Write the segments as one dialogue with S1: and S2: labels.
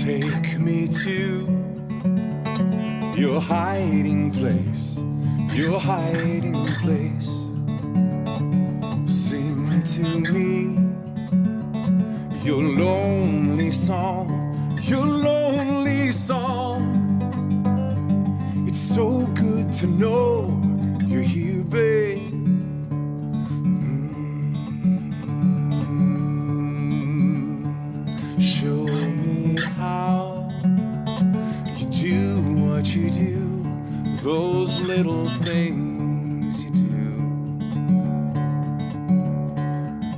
S1: Take me to your hiding place, your hiding place. Sing to me your lonely song, your lonely song. It's so good to know you're here, babe. Show me how you do what you do, those little things you do.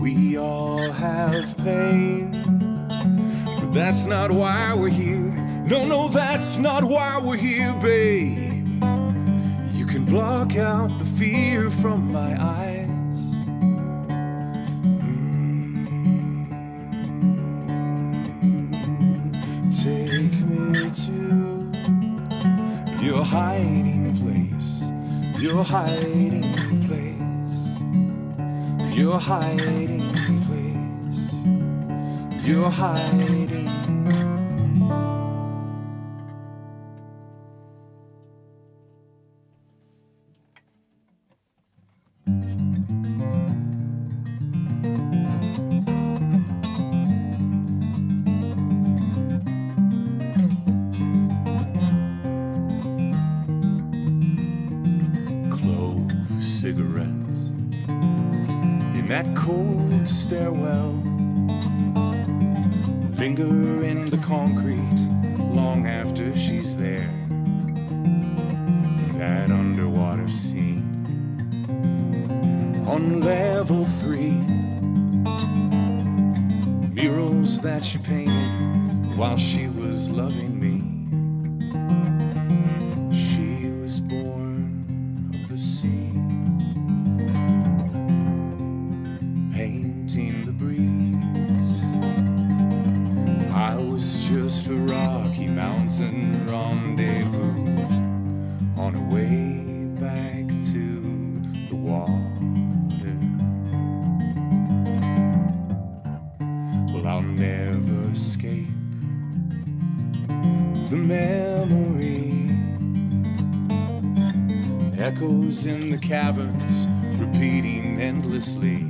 S1: We all have pain, but that's not why we're here. No, no, that's not why we're here, babe. You can block out the fear from my eyes. Take me to your hiding place, your hiding place, your hiding place, your hiding. Cigarettes in that cold stairwell, linger in the concrete long after she's there. That underwater scene on level 3, murals that she painted while she was loving me. She was born of the sea, painting the breeze. I was just a Rocky Mountain rendezvous on a way back to the water. Well, I'll never escape the memory. Echoes in the caverns, repeating endlessly.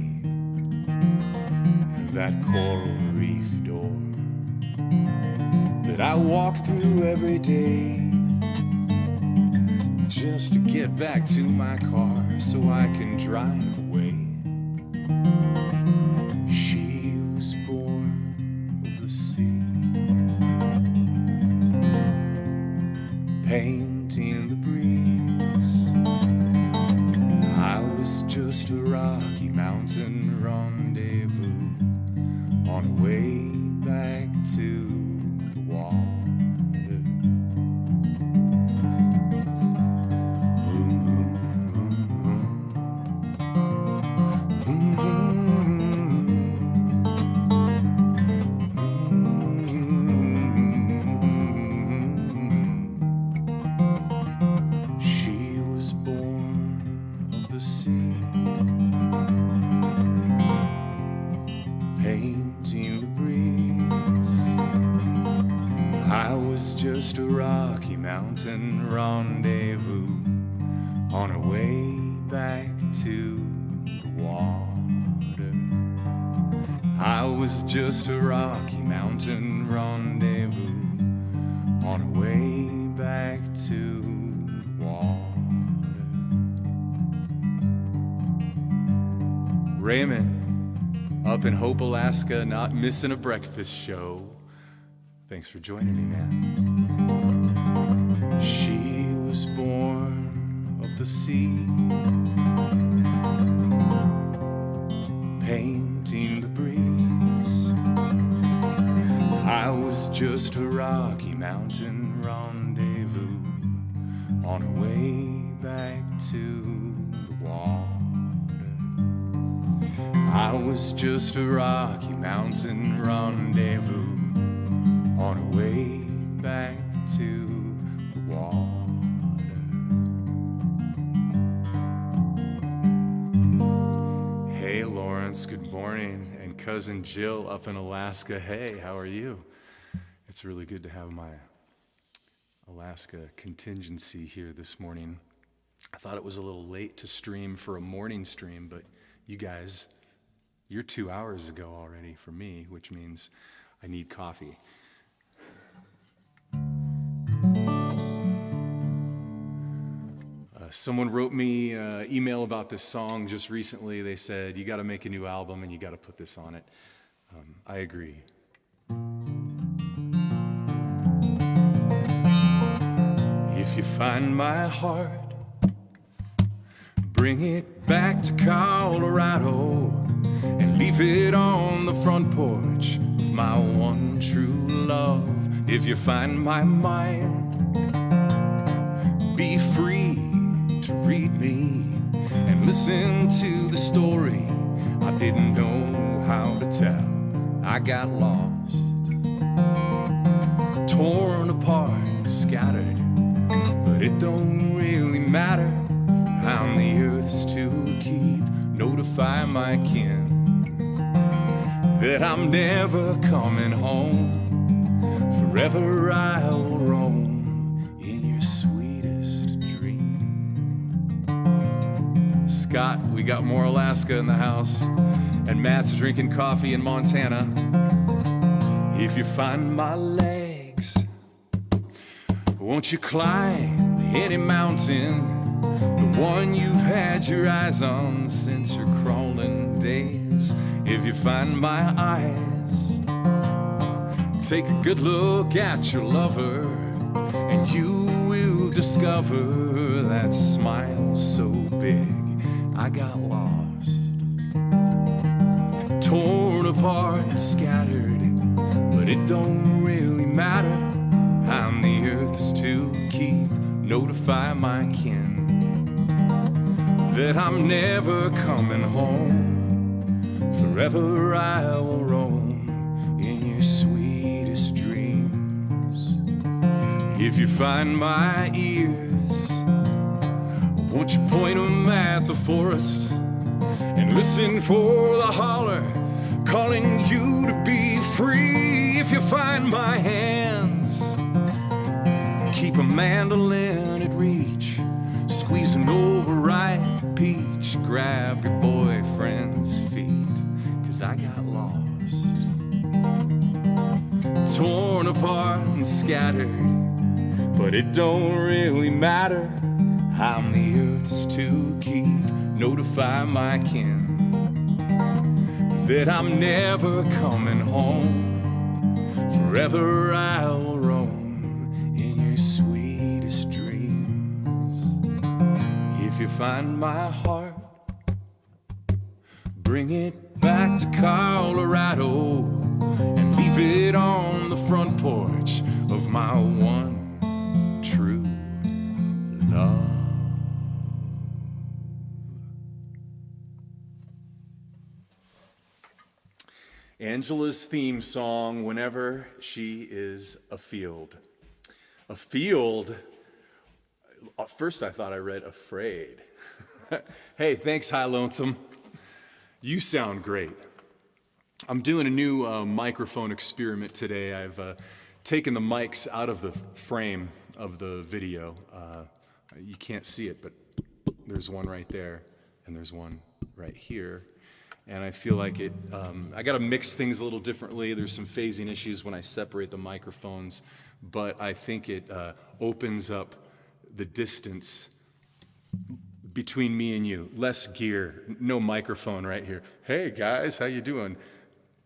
S1: That coral reef door that I walk through every day, just to get back to my car so I can drive away. She was born of the sea, painting the breeze. I was just a Rocky Mountain rendezvous on a way back to the water. She was born of the sea, painting the breeze. I was just a Rocky Mountain rendezvous on a way back to the water. I was just a Rocky Mountain rendezvous on a way back to the water. Raymond, up in Hope, Alaska, not missing a breakfast show. Thanks for joining me, man. She was born of the sea, painting the breeze. I was just a Rocky Mountain rendezvous on a way back to the water. I was just a Rocky Mountain rendezvous on a way back to the water. Hey Lawrence, good morning. And cousin Jill up in Alaska, hey, how are you? It's really good to have my Alaska contingency here this morning. I thought it was a little late to stream for a morning stream, but you guys, you're 2 hours ago already for me, which means I need coffee. Someone wrote me an email about this song just recently. They said, you got to make a new album and you got to put this on it. I agree. If you find my heart, bring it back to Colorado and leave it on the front porch of my one true love. If you find my mind, be free to read me and listen to the story I didn't know how to tell. I got lost, torn apart, scattered, but it don't really matter. I'm the earth's to keep. Notify my kin that I'm never coming home. Forever I will roam in your sweetest dream. Scott, we got more Alaska in the house, and Matt's drinking coffee in Montana. If you find my legs, won't you climb any mountain? The one you've had your eyes on since your crawling days. If you find my eyes, take a good look at your lover, and you will discover that smile so big I got lost, torn apart and scattered, but it don't really matter. I'm the earth's to keep. Notify my kin that I'm never coming home. Forever I will roam in your sweetest dreams. If you find my ears, won't you point them at the forest and listen for the holler calling you to be free? If you find my hands, keep a mandolin at reach, squeeze an overripe peach, grab your boyfriend's feet, 'cause I got lost, torn apart and scattered, but it don't really matter. I'm the earth's to keep. Notify my kin that I'm never coming home. Forever I will roam in your sweetest dreams. If you find my heart, bring it back to Colorado and leave it on the front porch of my one true love. Angela's theme song whenever she is afield. Afield? At first I thought I read afraid. Hey, thanks, High Lonesome. You sound great. I'm doing a new microphone experiment today. I've taken the mics out of the frame of the video. You can't see it, but there's one right there, and there's one right here. And I feel like I got to mix things a little differently. There's some phasing issues when I separate the microphones, but I think it opens up the distance between me and you. Less gear, no microphone right here. Hey guys, how you doing?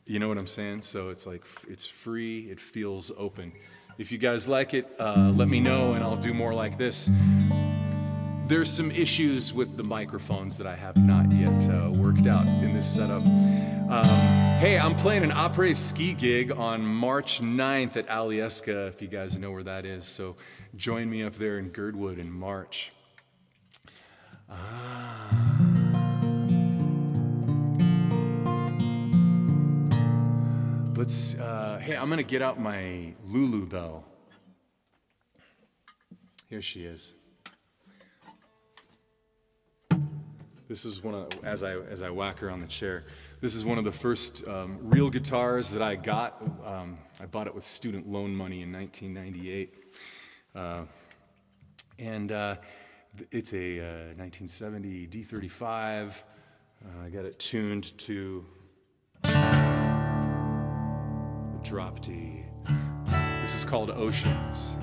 S1: You know what I'm saying? So it's like, it's free, it feels open. If you guys like it, let me know and I'll do more like this. There's some issues with the microphones that I have not yet worked out in this setup. Hey, I'm playing an après-ski gig on March 9th at Alyeska, if you guys know where that is. So join me up there in Girdwood in March. Hey, I'm gonna get out my Lulu bell. Here she is. This is one of, as I whack her on the chair. This is one of the first real guitars that I got. I bought it with student loan money in 1998. It's a 1970 D35. I got it tuned to a drop D. This is called Oceans.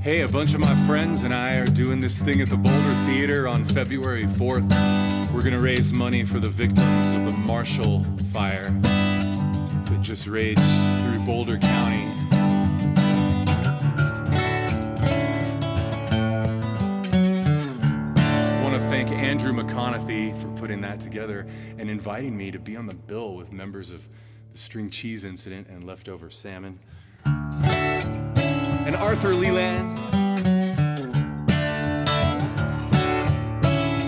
S1: Hey, a bunch of my friends and I are doing this thing at the Boulder Theater on February 4th. We're gonna raise money for the victims of the Marshall Fire that just raged through Boulder County. I want to thank Andrew McConaughey for putting that together and inviting me to be on the bill with members of the String Cheese Incident and Leftover Salmon. And Arthur Leland,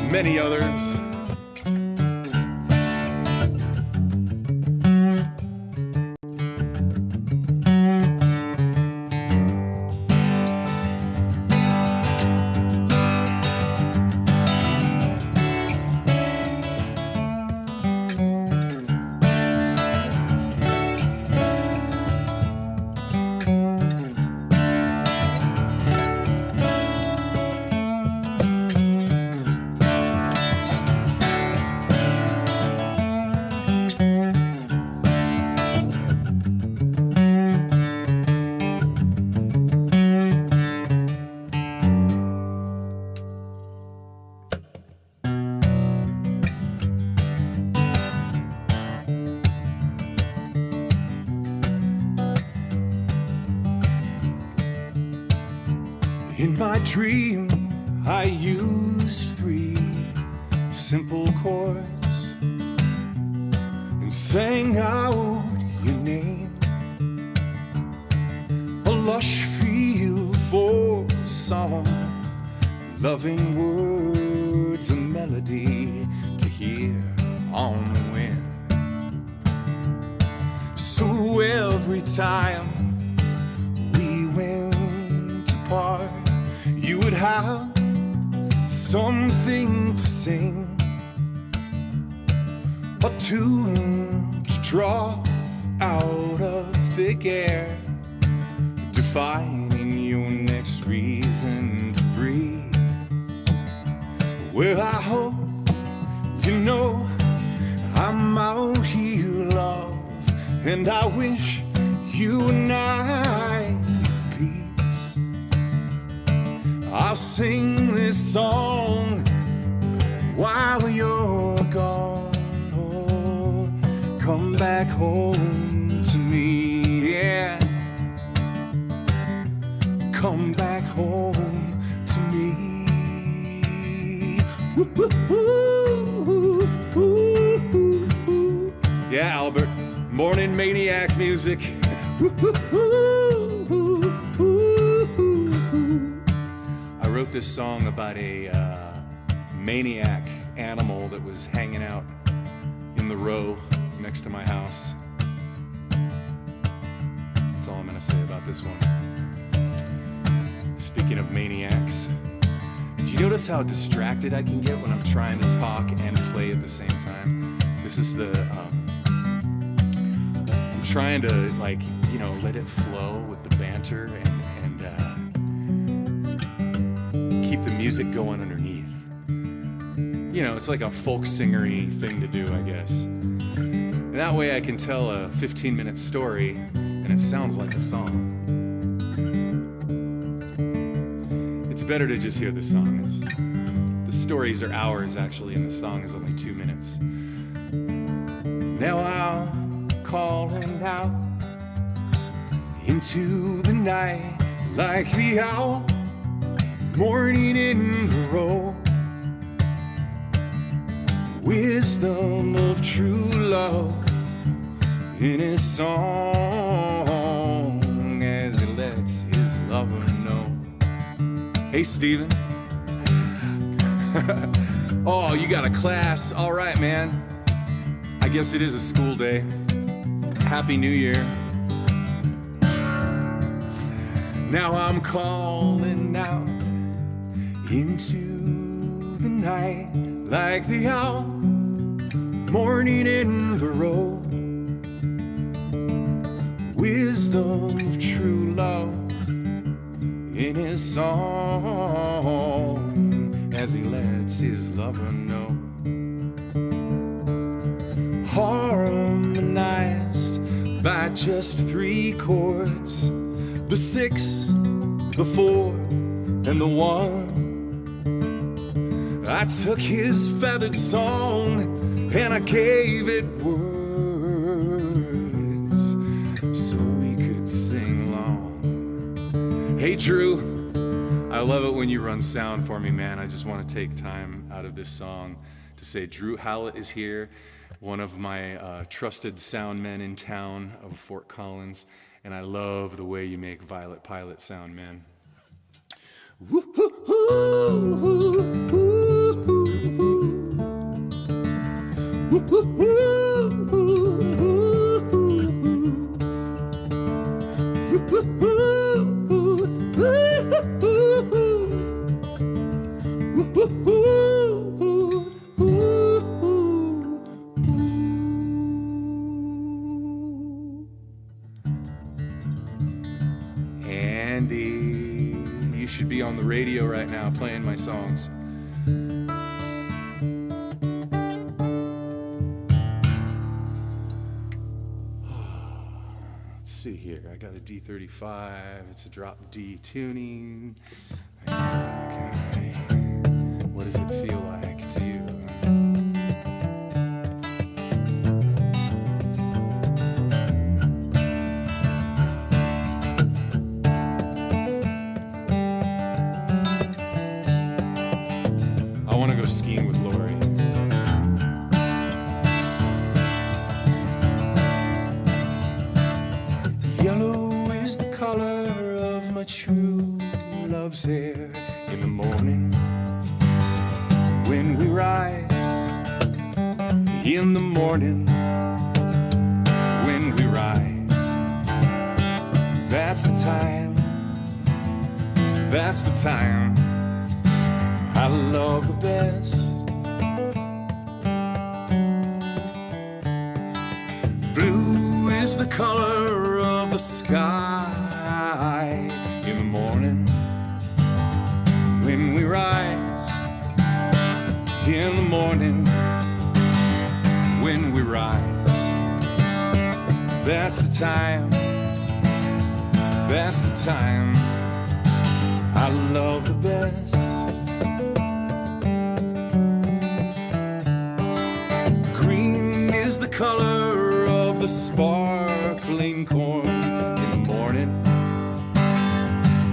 S1: many others. In my dream, I used 3 simple chords and sang out your name. A lush field for song, loving words, a melody to hear on the wind. So every time we went apart, you would have something to sing, a tune to draw out of thick air, defining your next reason to breathe. Well, I hope you know I'm out here, love, and I wish you and I have peace. I'll sing this song while you're gone. Oh, come back home to me, yeah. Come back home to me. Yeah, Albert, morning maniac music. I wrote this song about a maniac animal that was hanging out in the row next to my house. That's all I'm gonna say about this one. Speaking of maniacs, did you notice how distracted I can get when I'm trying to talk and play at the same time? This is the, I'm trying to, like, you know, let it flow with the banter and keep the music going underneath. You know, it's like a folk singery thing to do, I guess. And that way I can tell a 15-minute story and it sounds like a song. It's better to just hear the song. The stories are hours, actually, and the song is only 2 minutes. Now I'm calling out into the night like the owl, morning in the road. Wisdom of true love in his song as he lets his lover know. Hey, Steven. Oh, you got a class. All right, man. I guess it is a school day. Happy New Year. Now I'm calling out into the night like the owl, morning in the road. Wisdom of true love in his song as he lets his lover know. Harmonized by just 3 chords, the 6, the 4, and the 1. I took his feathered song and I gave it words so we could sing along. Hey, Drew, I love it when you run sound for me, man. I just want to take time out of this song to say Drew Howlett is here, one of my trusted sound men in town of Fort Collins, and I love the way you make Violet Pilot sound, man. Andy, you should be on the radio right now playing my songs. Let's see here. I got a D35. It's a drop D tuning. What does it feel like to you? I want to go skiing with Lori. Yellow is the color of my true love's hair. In the morning when we rise, in the morning when we rise, that's the time, that's the time I love the best. Blue is the color of the sky in the morning when we rise, in the morning when we rise, that's the time, that's the time I love the best. Green is the color of the sparkling corn in the morning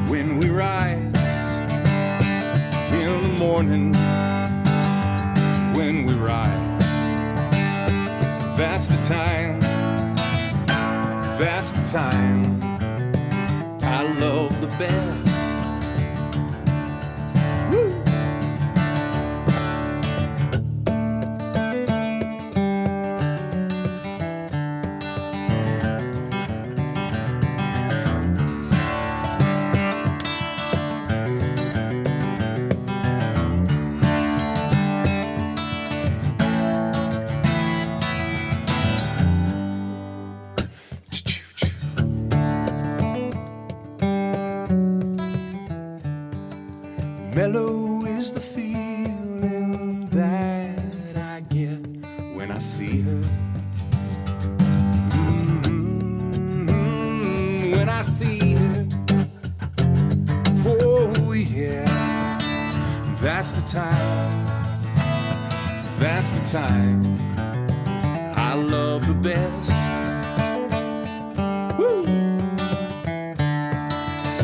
S1: when we rise, in the morning when we rise, that's the time, that's the time I love the best. Woo! see her. When I see her, oh yeah, that's the time, that's the time I love the best. Woo!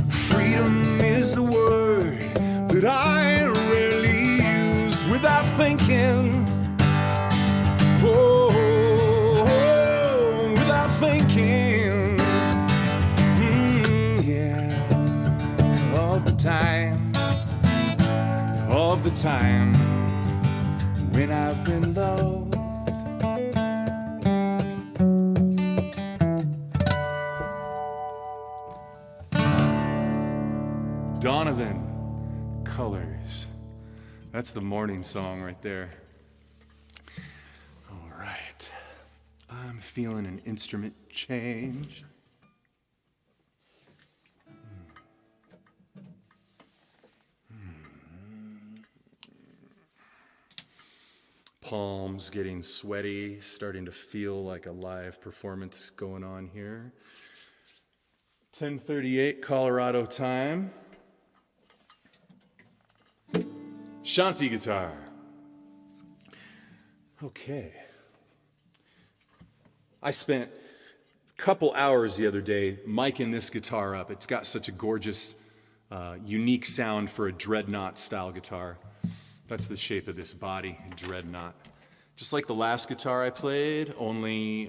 S1: Freedom is the word that I rarely use without thinking. Oh, without thinking. Yeah, of the time when I've been loved. Donovan, Colors. That's the morning song right there. All right. I'm feeling an instrument change. Palms getting sweaty, starting to feel like a live performance going on here. 10:38 Colorado time. Shanty guitar. Okay. I spent a couple hours the other day miking this guitar up. It's got such a gorgeous, unique sound for a dreadnought style guitar. That's the shape of this body, dreadnought. Just like the last guitar I played, only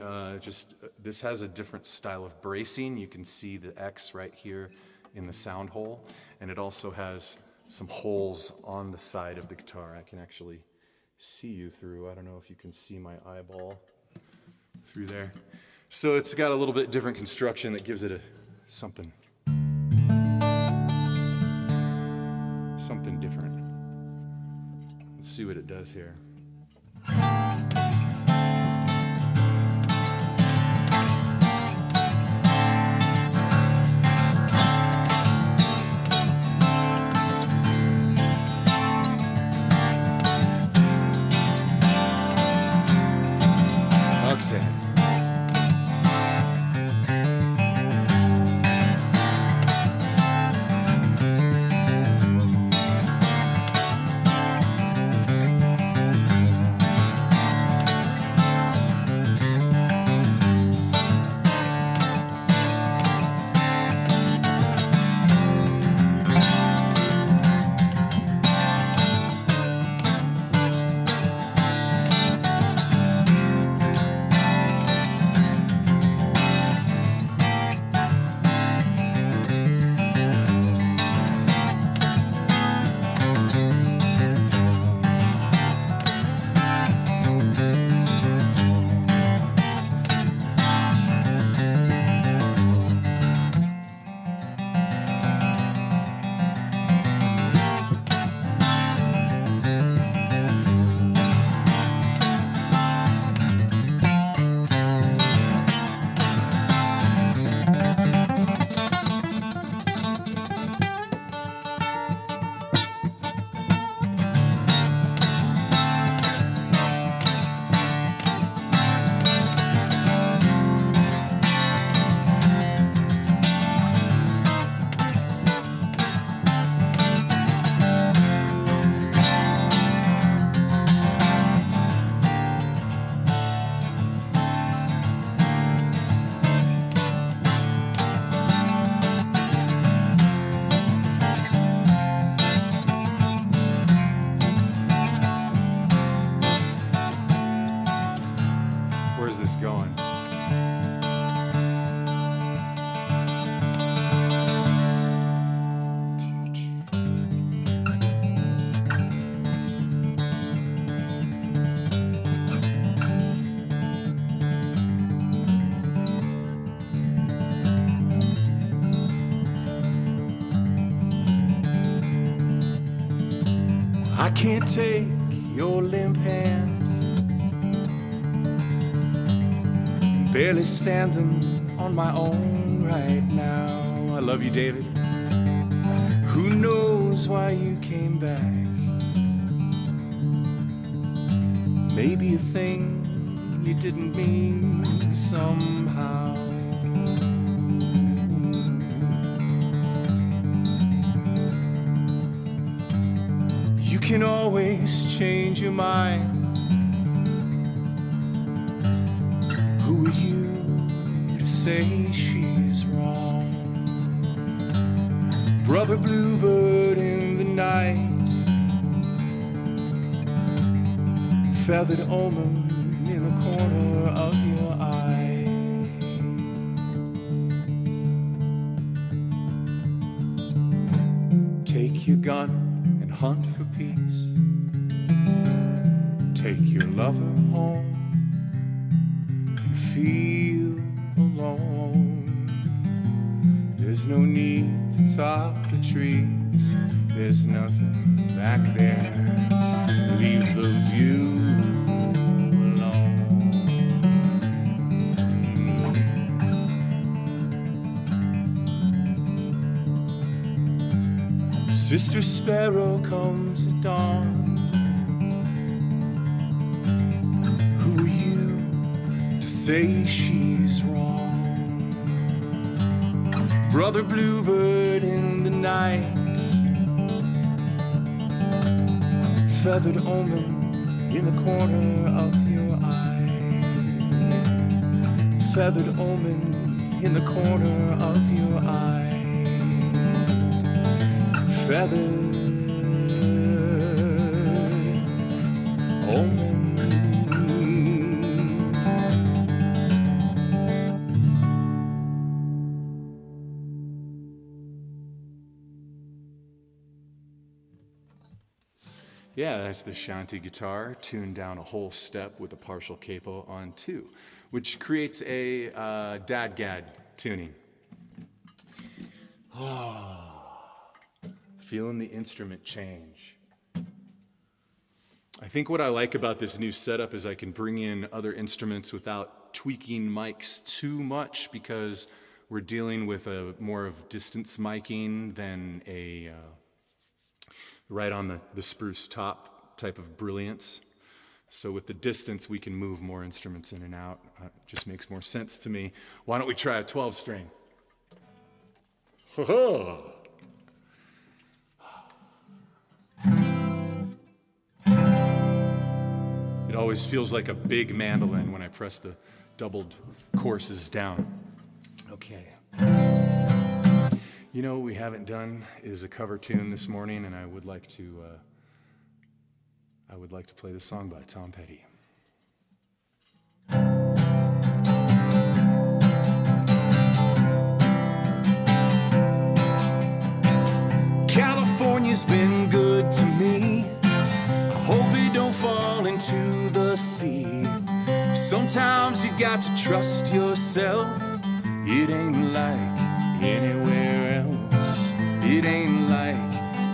S1: this has a different style of bracing. You can see the X right here in the sound hole, and it also has some holes on the side of the guitar. I can actually see you through. I don't know if you can see my eyeball through there. So it's got a little bit different construction that gives it something different. Let's see what it does here. Where's this going? I can't take your limp hand, barely standing on my own right now. I love you, David. Who knows why you came back? Maybe a thing you didn't mean somehow. You can always change your mind. Who are you to say she's wrong? Brother Bluebird in the night, feathered omen in the corner of your eye. Take your gun and hunt for peace. Take your lover home and feel alone. There's no need to top the trees. There's nothing back there. Leave the view alone. Sister Sparrow comes at dawn. Who are you to say she's wrong? Brother Bluebird in the night, feathered omen in the corner of your eye. Feathered omen in the corner of your eye. Feathered omen. Yeah, that's the shanty guitar tuned down a whole step with a partial capo on 2, which creates a dadgad tuning. Oh, feeling the instrument change. I think what I like about this new setup is I can bring in other instruments without tweaking mics too much, because we're dealing with a more of distance miking than a right on the spruce top type of brilliance. So with the distance, we can move more instruments in and out. It just makes more sense to me. Why don't we try a 12-string? Ho-ho! It always feels like a big mandolin when I press the doubled courses down. Okay. You know what we haven't done is a cover tune this morning, and I would like to play this song by Tom Petty. California's been good to me. I hope it don't fall into the sea. Sometimes you got to trust yourself. It ain't like anywhere else. It ain't like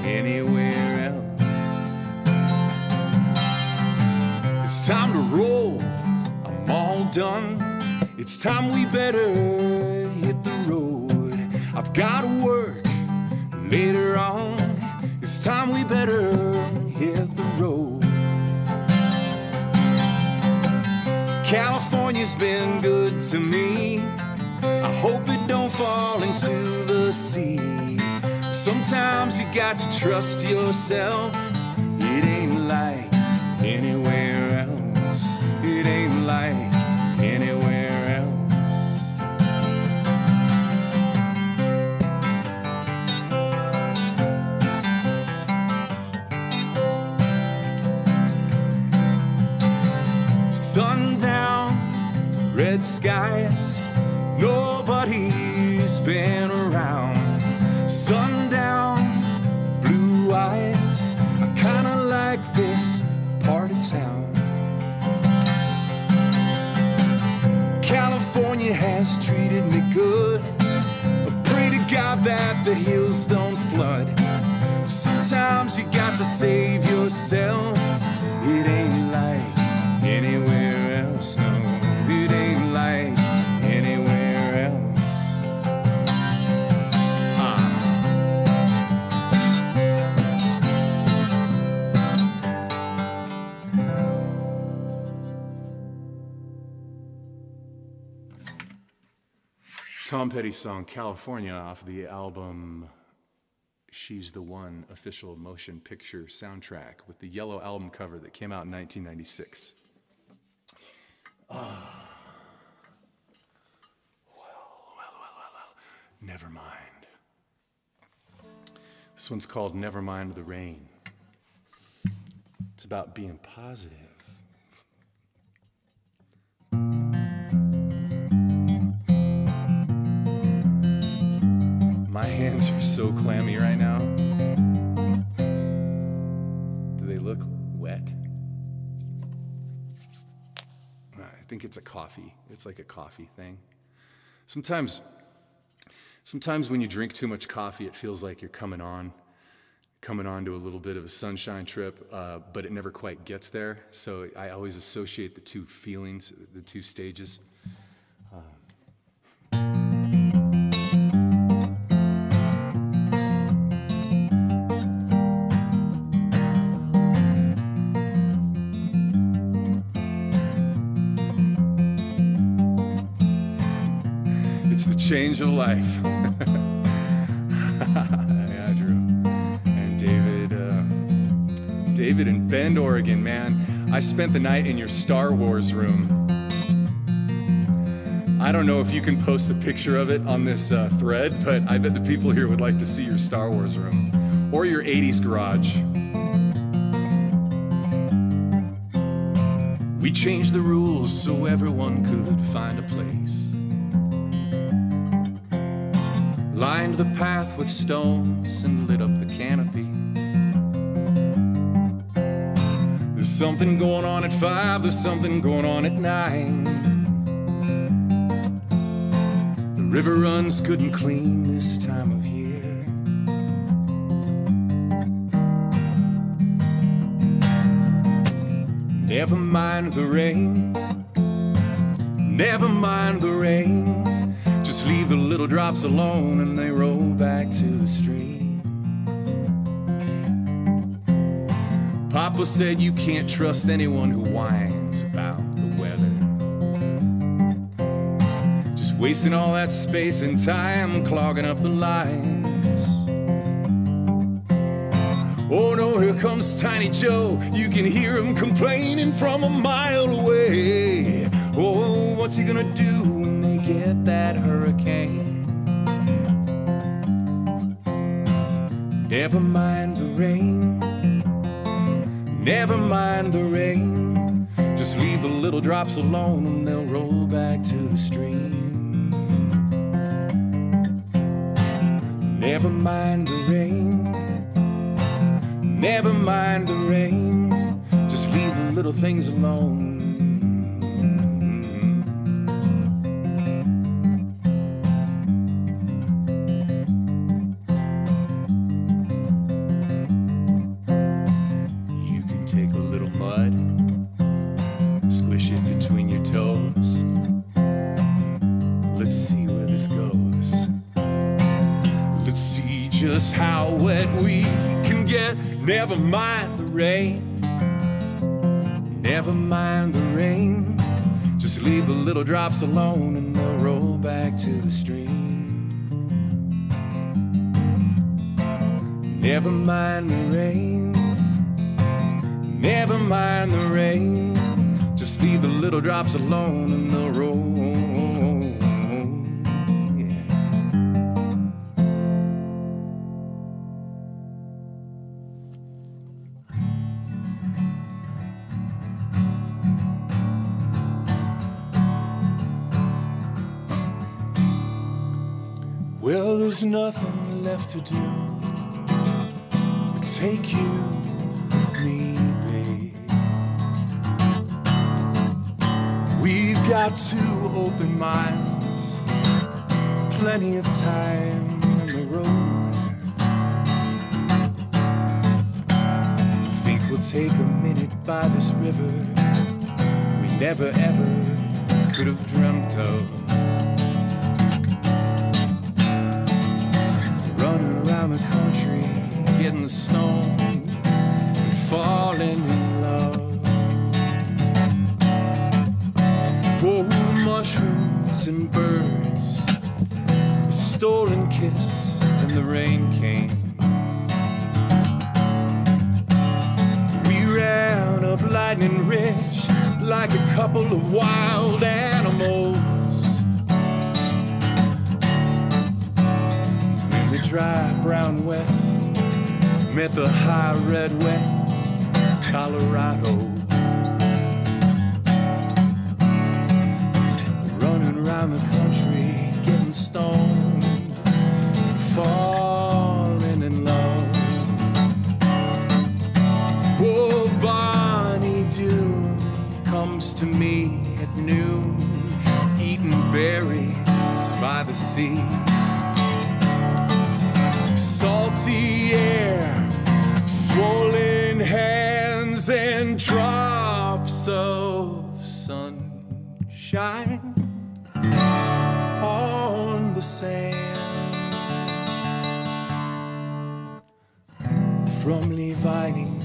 S1: anywhere else. It's time to roll. I'm all done. It's time we better hit the road. I've got to work later on. It's time we better hit the road. California's been good to me. I hope it don't fall into the sea. Sometimes you got to trust yourself. It ain't like anywhere else. It ain't like anywhere else. Sundown, red skies. Nobody's been around. Sundown, blue eyes. I kinda like this part of town. California has treated me good, but pray to God that the hills don't flood. Sometimes you got to save yourself. It ain't like anywhere else, no. It ain't like anywhere else. Tom Petty's song California off the album She's the One official motion picture soundtrack with the yellow album cover that came out in 1996. Well. Never mind. This one's called Never Mind the Rain. It's about being positive. My hands are so clammy right now. Do they look wet? I think it's a coffee. It's like a coffee thing. Sometimes when you drink too much coffee, it feels like you're coming on to a little bit of a sunshine trip, but it never quite gets there. So I always associate the two feelings, the two stages. It's the change of life. Yeah, Drew. And David in Bend, Oregon, man. I spent the night in your Star Wars room. I don't know if you can post a picture of it on this thread, but I bet the people here would like to see your Star Wars room. Or your 80s garage. We changed the rules so everyone could find a place. Lined the path with stones and lit up the canopy. There's something going on at 5, there's something going on at 9. The river runs good and clean this time of year. Never mind the rain, never mind the rain. Just leave the little drops alone and they roll back to the stream. Papa said you can't trust anyone who whines about the weather. Just wasting all that space and time clogging up the lines. Oh no, here comes Tiny Joe. You can hear him complaining from a mile away. Oh, what's he gonna do when they get that hurricane? Never mind the rain, never mind the rain. Just leave the little drops alone and they'll roll back to the stream. Never mind the rain, never mind the rain. Just leave the little things alone. Squish it between your toes. Let's see where this goes. Let's see just how wet we can get. Never mind the rain, never mind the rain. Just leave the little drops alone and they'll roll back to the stream. Never mind the rain, never mind the rain. Just leave the little drops alone and they'll roll. Yeah. Well, there's nothing left to do but take you with me, babe. We've got 2 open minds, plenty of time on the road. I think we'll take a minute by this river we never ever could have dreamt of. Running around the country, getting stoned and falling in love. Oh, mushrooms and birds stolen kiss, and the rain came. We ran up Lightning Ridge like a couple of wild animals. In the dry brown west, met the high red wet Colorado. Running around the country, getting stoned, falling in love. Oh, Bonnie Doon comes to me at noon, eating berries by the sea. Salty air, swollen hands, and drops of sunshine on the sand. From Levining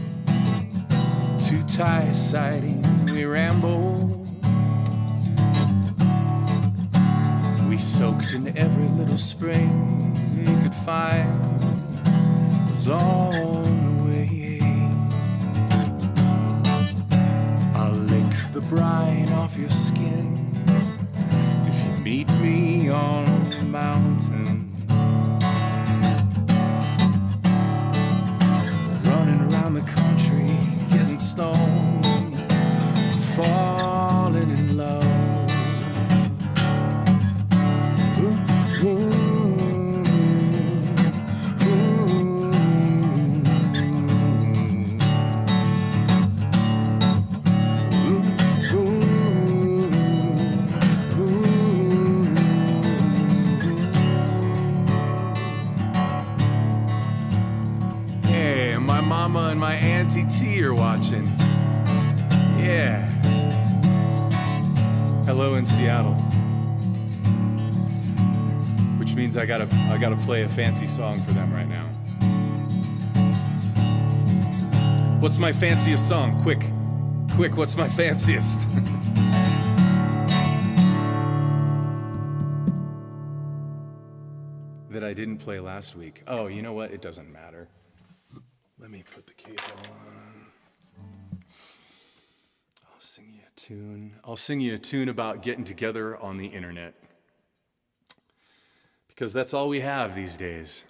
S1: to tie siding, we ramble. We soaked in every little spring we could find along the way. I'll lick the brine off your skin if you meet me on the mountain. Running around the country, getting stoned, falling in love. Ooh, ooh. And my Auntie T are watching. Yeah. Hello in Seattle. Which means I gotta play a fancy song for them right now. What's my fanciest song? Quick, what's my fanciest? That I didn't play last week. Oh, you know what? It doesn't matter. Let me put the cable on. I'll sing you a tune about getting together on the internet. Because that's all we have these days.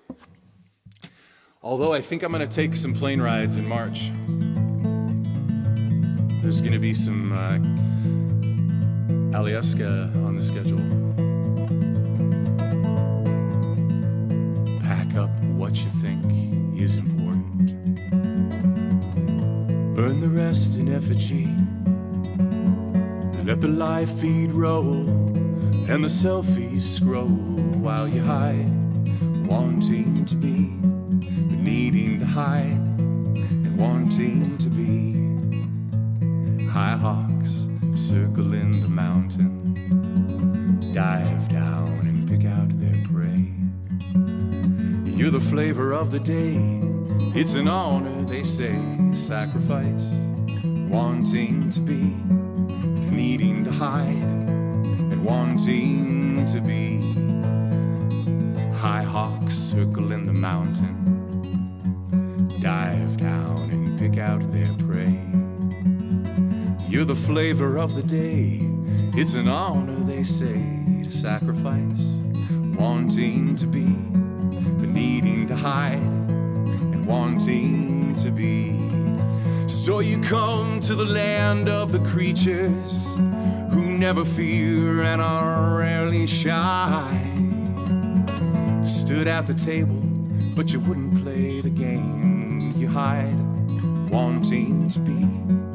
S1: Although I think I'm going to take some plane rides in March. There's going to be some Alyeska on the schedule. Pack up what you think is important. Burn the rest in effigy. Let the live feed roll and the selfies scroll while you hide, wanting to be, but needing to hide and wanting to be. High hawks circling the mountain, dive down and pick out their prey. You're the flavor of the day. It's an honor, they say, sacrifice, wanting to be, needing to hide, and wanting to be. High hawks circling the mountain, dive down and pick out their prey. You're the flavor of the day. It's an honor, they say, to sacrifice, wanting to be, but needing to hide, wanting to be. So you come to the land of the creatures who never fear and are rarely shy. Stood at the table, but you wouldn't play the game. You hide, wanting to be,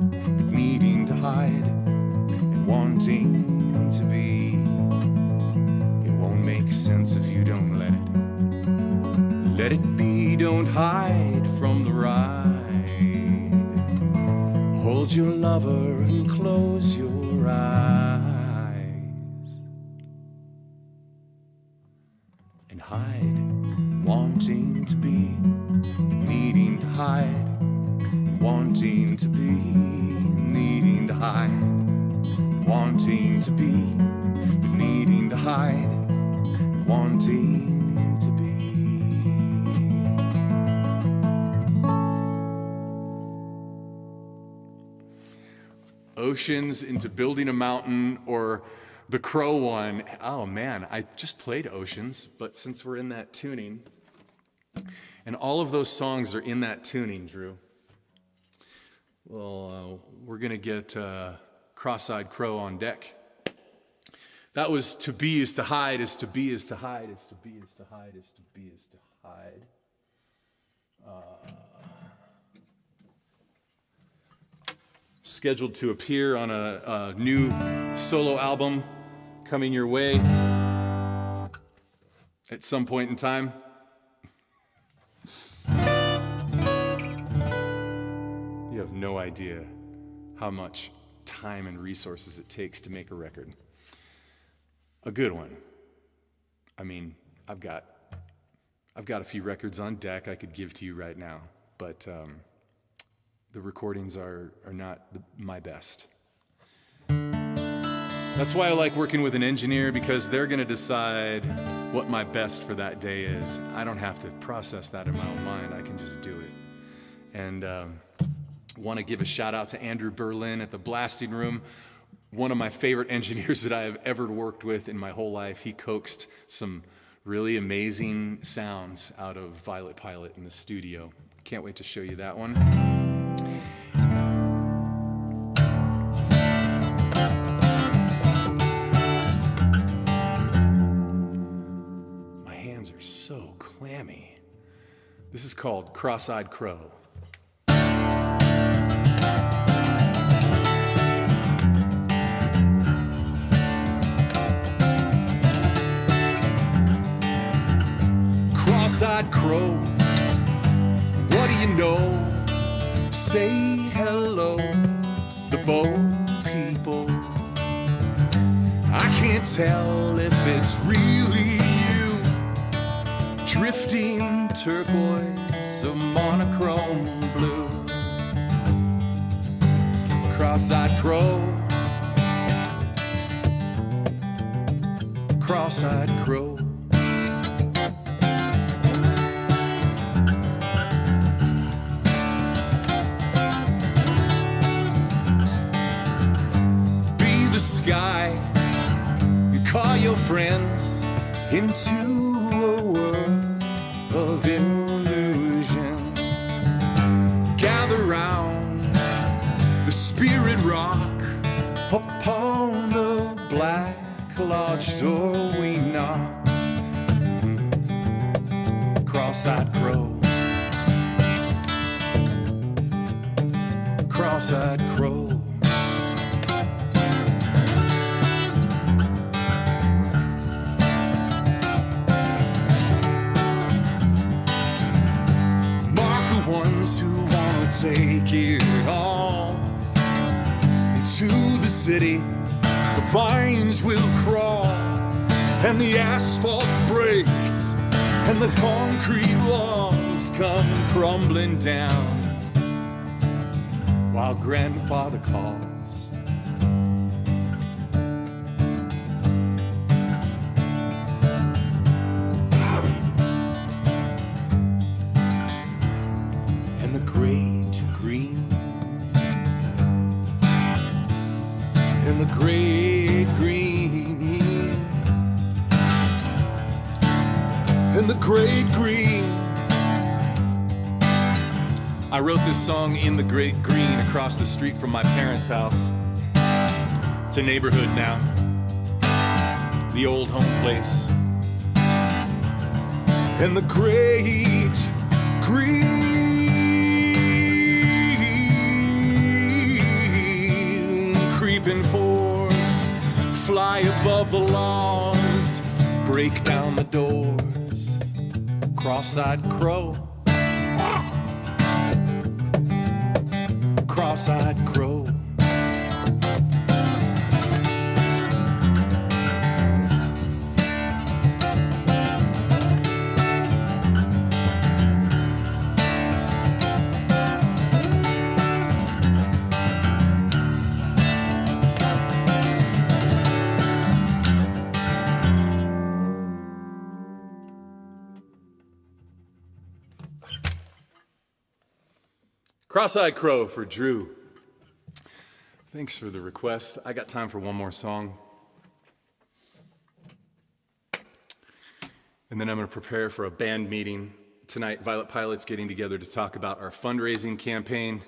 S1: but needing to hide and wanting to be. It won't make sense if you don't let it. Let it be, don't hide from the ride. Hold your lover and close your eyes. And hide, wanting to be, needing to hide. Wanting to be, needing to hide. Wanting to be, needing to hide. Wanting Oceans into Building a Mountain, or the Crow one. Oh man, I just played Oceans, but since we're in that tuning, and all of those songs are in that tuning, Drew, well, we're going to get Cross-Eyed Crow on deck. That was To Be Is To Hide, Is To Be Is To Hide, Is To Be Is To Hide, Is To Be Is To Hide. Scheduled to appear on a new solo album coming your way at some point in time. You have no idea how much time and resources it takes to make a record. A good one. I mean, I've got a few records on deck I could give to you right now, but the recordings are not my best. That's why I like working with an engineer, because they're going to decide what my best for that day is. I don't have to process that in my own mind. I can just do it. And want to give a shout out to Andrew Berlin at the Blasting Room, one of my favorite engineers that I have ever worked with in my whole life. He coaxed some really amazing sounds out of Violet Pilot in the studio. Can't wait to show you that one. My hands are so clammy. This is called Cross-Eyed Crow. Cross-eyed crow, what do you know? Say hello, the boat people. I can't tell if it's really you, drifting turquoise or monochrome blue. Cross-eyed crow, cross-eyed crow. Sky, you call your friends into a world of illusion. Gather round the spirit rock, upon the black lodge door we knock. Cross-eyed crow, cross-eyed crow. Take it all into the city. The vines will crawl, and the asphalt breaks, and the concrete walls come crumbling down, while grandfather calls. And the great green, and the great green, and the great green. I wrote this song in the great green across the street from my parents' house. It's a neighborhood now, the old home place. And the great green, creeping forth, fly above the lawns, break down the doors. Cross-eyed crow, cross-eyed crow. Cross-eyed crow for Drew. Thanks for the request. I got time for one more song. And then I'm going to prepare for a band meeting. Tonight, Violet Pilot's getting together to talk about our fundraising campaign.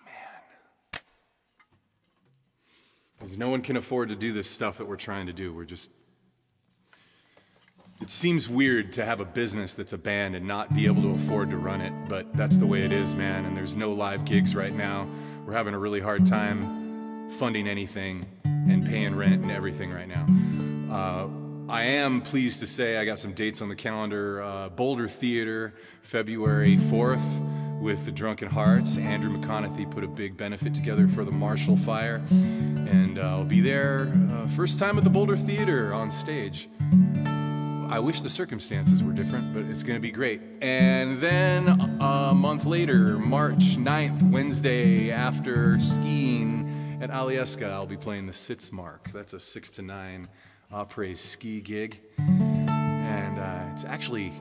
S1: Man. Because no one can afford to do this stuff that we're trying to do. It seems weird to have a business that's a band and not be able to afford to run it, but that's the way it is, man. And there's no live gigs right now. We're having a really hard time funding anything and paying rent and everything right now. I am pleased to say I got some dates on the calendar. Boulder Theater, February 4th with the Drunken Hearts. Andrew McConaughey put a big benefit together for the Marshall Fire. And I'll be there first time at the Boulder Theater on stage. I wish the circumstances were different, but it's going to be great. And then a month later, March 9th, Wednesday, after skiing at Alyeska, I'll be playing the Sitzmark. That's a 6 to 9 après ski gig. And it's actually,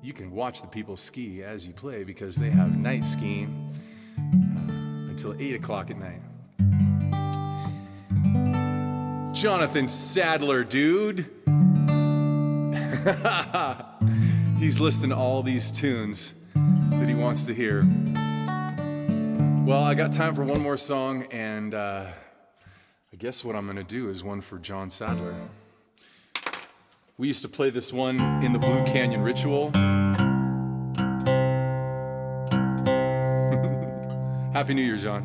S1: you can watch the people ski as you play because they have night skiing until 8 o'clock at night. Jonathan Sadler, dude. He's listing all these tunes that he wants to hear. Well, I got time for one more song, and I guess what I'm going to do is one for John Sadler. We used to play this one in the Blue Canyon Ritual. Happy New Year, John.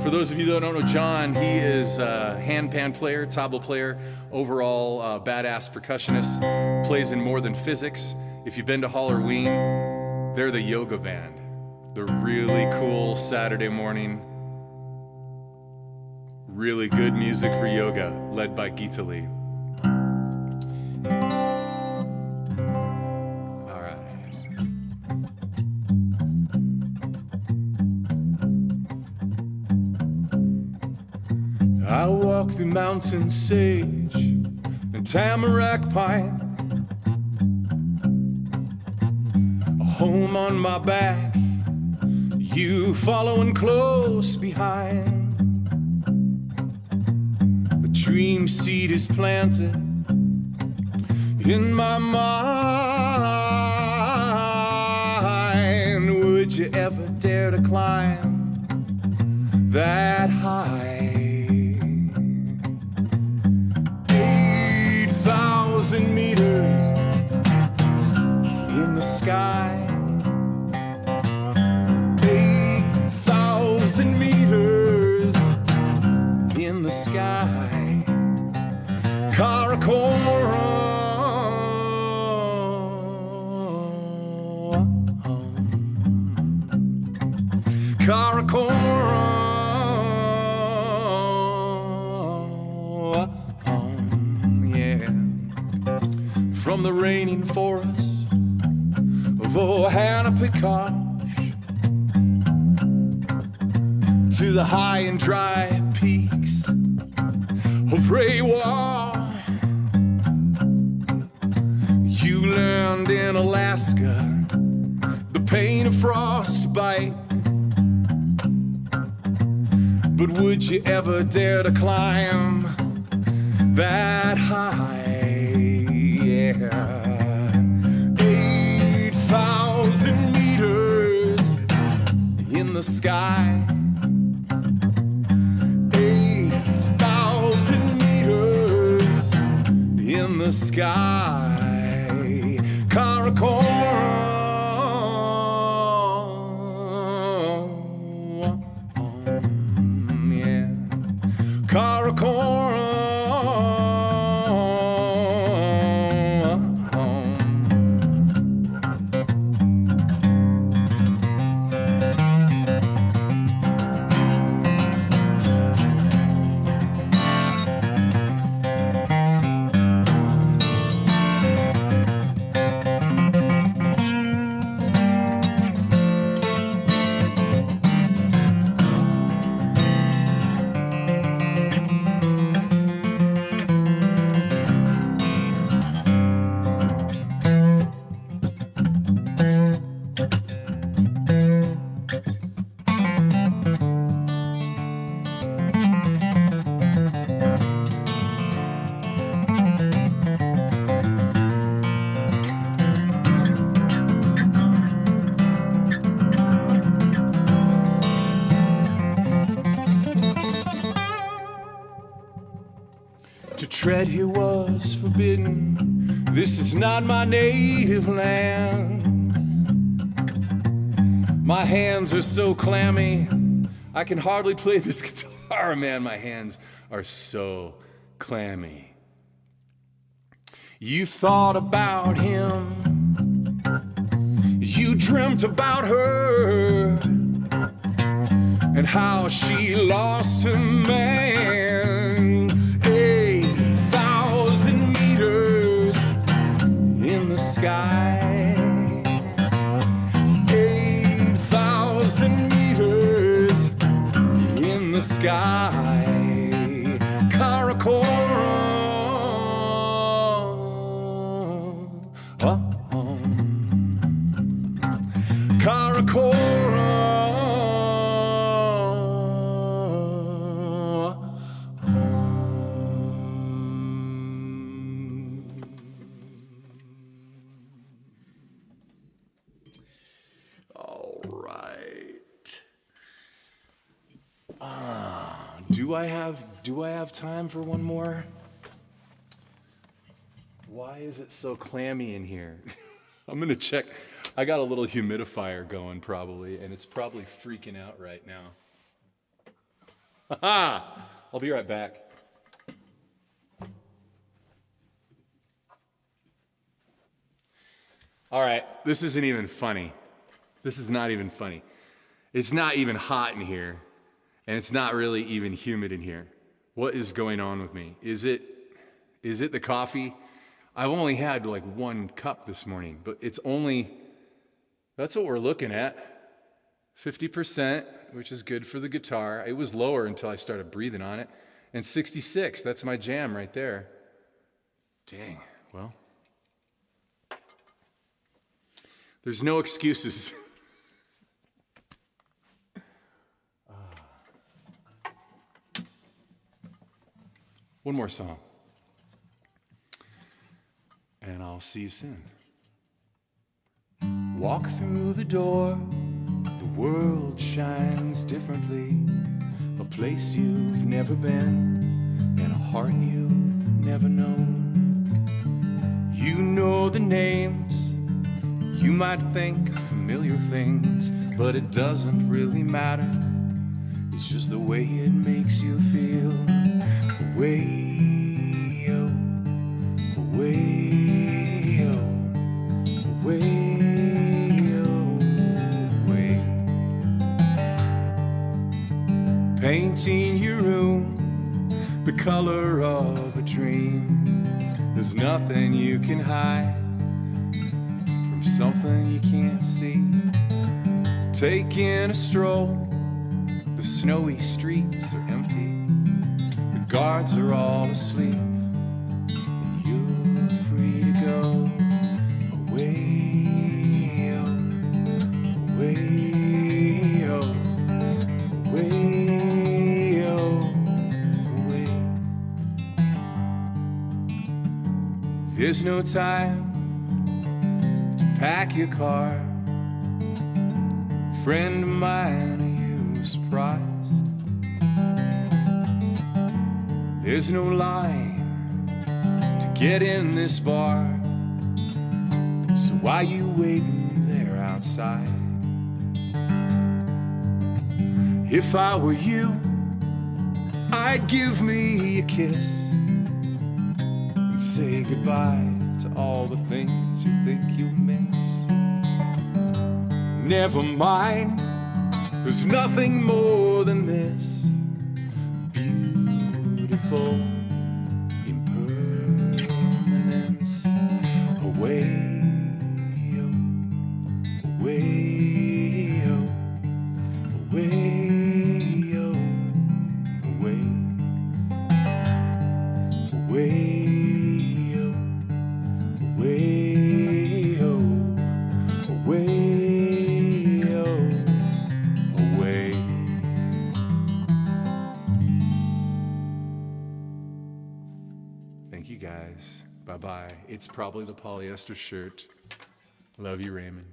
S1: For those of you that don't know John, he is a handpan player, tabla player, overall badass percussionist, plays in More Than Physics. If you've been to Halloween, they're the yoga band. They're really cool Saturday morning, really good music for yoga, led by Geeta Lee. I walk the mountain sage and tamarack pine, a home on my back, you following close behind. A dream seed is planted in my mind. Would you ever dare to climb that high? 8,000 meters in the sky. 8,000 meters in the sky. Karakoram, Karakoram, yeah. From the raining forests of Ohanapikosh to the high and dry peaks of Rewa, you learned in Alaska the pain of frostbite. But would you ever dare to climb that high? Yeah. 8,000 meters in the sky. 8,000 meters in the sky. Karakoram. Karakoram. to tread here was forbidden. This is not my native land. My hands are so clammy, I can hardly play this guitar, man. My hands are so clammy. You thought about him, you dreamt about her, and how she lost her man. 8,000 meters in the sky. 8,000 meters in the sky. All right. Do I have time for one more? Why is it so clammy in here? I'm gonna check. I got a little humidifier going probably, and it's probably freaking out right now. Ha-ha! I'll be right back. All right, this isn't even funny. This is not even funny. It's not even hot in here, and it's not really even humid in here. What is going on with me? Is it the coffee? I've only had like 1 cup this morning, but it's only, that's what we're looking at. 50%, which is good for the guitar. It was lower until I started breathing on it. And 66, that's my jam right there. Dang, well. There's no excuses. One more song. And I'll see you soon. Walk through the door, the world shines differently. A place you've never been, and a heart you've never known. You know the names, you might think familiar things, but it doesn't really matter. It's just the way it makes you feel. Away, oh, away, oh, away, oh, away. Painting your room the color of a dream. There's nothing you can hide from something you can't see. Taking a stroll, the snowy streets are empty. The guards are all asleep, and you're free to go. Away, oh, away, oh, away, oh, away. There's no time to pack your car. Friend of mine, are you surprised? There's no line to get in this bar, so why you waiting there outside? If I were you, I'd give me a kiss and say goodbye to all the things you think you'll miss. Never mind, there's nothing more than this. Beautiful impermanence. Away, oh, away, oh, away, oh, away, away, oh, away, oh, away. Thank you guys. Bye-bye. It's probably the polyester shirt. Love you, Raymond.